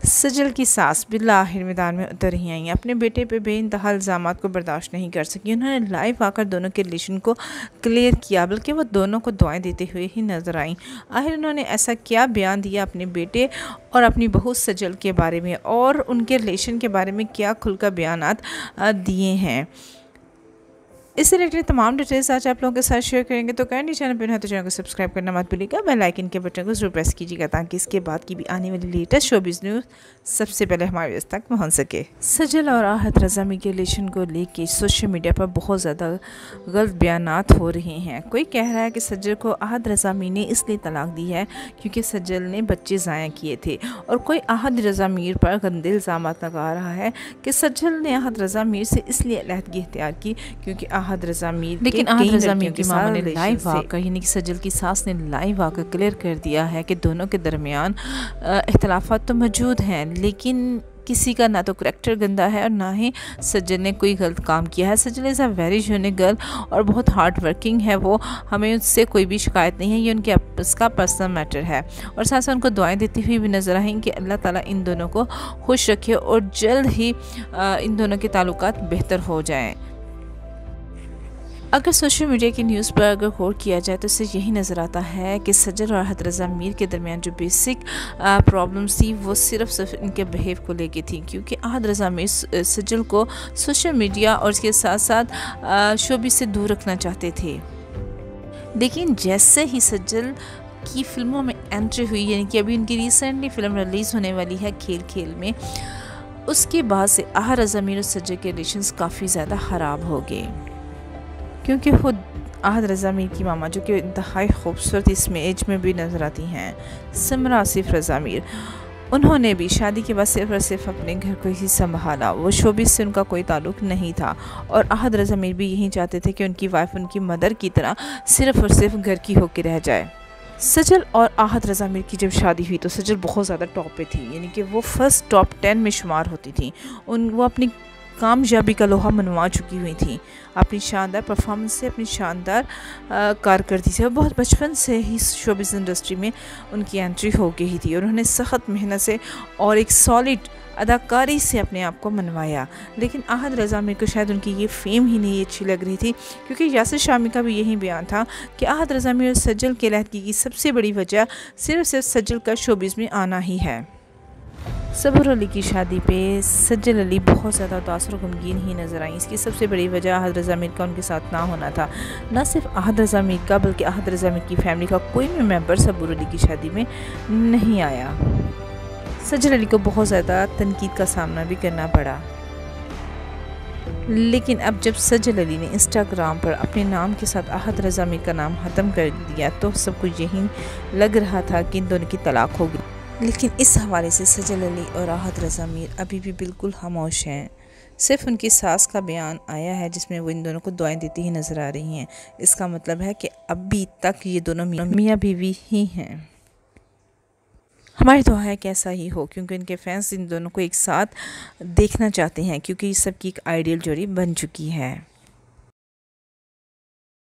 सजल की सास बिल्लाहिर मैदान में उतर ही आई। अपने बेटे पे बेइंतहा इल्ज़ामात को बर्दाश्त नहीं कर सकी। उन्होंने लाइव आकर दोनों के रिलेशन को क्लियर किया, बल्कि वो दोनों को दुआएं देते हुए ही नजर आईं। आखिर उन्होंने ऐसा क्या बयान दिया अपने बेटे और अपनी बहू सजल के बारे में, और उनके रिलेशन के बारे में क्या खुलकर बयानात दिए हैं। इससे रिलेटेड तमाम डिटेल्स आज आप लोगों के साथ शेयर करेंगे। तो काइंडली चैनल पर है तो चैनल को सब्सक्राइब करना मत भूलिएगा, बेल आइकन के बटन को जरूर प्रेस कीजिएगा ताकि इसके बाद की भी आने वाली लेटेस्ट शोबिज़ न्यूज़ सबसे पहले हमारे पास तक पहुंच सके। सजल और आहत रज़ा मीर के रिलेशन को लेके सोशल मीडिया पर बहुत ज़्यादा गलत बयानात हो रहे हैं। कोई कह रहा है कि सजल को आहत रज़ा मीर ने इसलिए तलाक दी है क्योंकि सजल ने बच्चे ज़ाया किए थे, और कोई आहत रज़ा मीर पर गंदे इल्ज़ामात लगा रहा है कि सजल ने आहत रज़ा मीर से इसलिए अलहदगी इख्तियार की क्योंकि आहत रज़ा मीर, लेकिन आहत रज़ा मीर की मामा ने लाइव आकर यानी कि सजल की सास ने लाइव आकर क्लियर कर दिया है कि दोनों के दरमियान इख्तलाफात तो मौजूद हैं, लेकिन किसी का ना तो करैक्टर गंदा है और ना ही सजल ने कोई गलत काम किया है। Sajal is a very unique girl और बहुत हार्ड वर्किंग है वो, हमें उससे कोई भी शिकायत नहीं है, ये उनके उसका पर्सनल मैटर है। और साथ साथ उनको दुआएं देती हुई भी नजर आएंगी कि अल्लाह ताला इन दोनों को खुश रखे और जल्द ही इन दोनों के ताल्लुकात बेहतर हो जाएँ। अगर सोशल मीडिया की न्यूज़ पर अगर गौर किया जाए तो इससे यही नज़र आता है कि सजल और आहत रज़ा मीर के दरमियान जो बेसिक प्रॉब्लम्स थी वो सिर्फ इनके बिहेव को लेके थी, क्योंकि आहत रज़ा मीर सजल को सोशल मीडिया और इसके साथ साथ शोबिज़ से दूर रखना चाहते थे। लेकिन जैसे ही सजल की फिल्मों में एंट्री हुई, यानी कि अभी उनकी रिसेंटली फिल्म रिलीज़ होने वाली है खेल खेल में, उसके बाद से आहत रज़ा मीर और सजल के रिलेशंस काफ़ी ज़्यादा ख़राब हो गए, क्योंकि खुद आहत रज़ा मीर की मामा जो कि इंतहाई खूबसूरत इसमें एज में भी नज़र आती हैं, समरा आसिफ रज़ा मीर, उन्होंने भी शादी के बाद सिर्फ और सिर्फ अपने घर को ही संभाला। वो शोबिज़ से उनका कोई ताल्लुक़ नहीं था, और आहत रज़ा मीर भी यही चाहते थे कि उनकी वाइफ उनकी मदर की तरह सिर्फ और सिर्फ घर की होकर रह जाए। सजल और आहत रज़ा मीर की जब शादी हुई तो सजल बहुत ज़्यादा टॉप पे थी, यानी कि वो फर्स्ट टॉप 10 में शुमार होती थी। वो अपनी कामयाबी का लोहा मनवा चुकी हुई थी अपनी शानदार परफॉर्मेंस से, अपनी शानदार कारकर्दगी से। बहुत बचपन से ही शोबिज़ इंडस्ट्री में उनकी एंट्री हो गई थी और उन्होंने सख्त मेहनत से और एक सॉलिड अदाकारी से अपने आप को मनवाया। लेकिन आहत रज़ा मीर को शायद उनकी ये फेम ही नहीं अच्छी लग रही थी, क्योंकि यासिर शामी का भी यही बयान था कि आहत रज़ा मीर और सजल के अलहदगी की सबसे बड़ी वजह सिर्फ सजल का शोबिज़ में आना ही है। सबूर अली की शादी पे सजल अली बहुत ज़्यादा उदास और गमगीन ही नज़र आई। इसकी सबसे बड़ी वजह आहत रज़ा मीर का उनके साथ ना होना था। न सिर्फ आहत रज़ा मीर का बल्कि आहत रज़ा मीर की फैमिली का कोई भी मेंबर सबूर अली की शादी में नहीं आया। सजल अली को बहुत ज़्यादा तनकीद का सामना भी करना पड़ा। लेकिन अब जब सजल अली ने इंस्टाग्राम पर अपने नाम के साथ आहत रज़ा मीर का नाम ख़त्म कर दिया तो सबको यही लग रहा था कि इन दोनों की तलाक होगी। लेकिन इस हवाले से सजल अली और आहत रज़ा मीर अभी भी बिल्कुल खामोश हैं। सिर्फ उनकी सास का बयान आया है जिसमें वो इन दोनों को दुआएं देती ही नज़र आ रही हैं। इसका मतलब है कि अभी तक ये दोनों मियाँ बीवी ही हैं। हमारी दुआ है कि ऐसा ही हो, क्योंकि इनके फैंस इन दोनों को एक साथ देखना चाहते हैं, क्योंकि सबकी एक आइडियल जोड़ी बन चुकी है।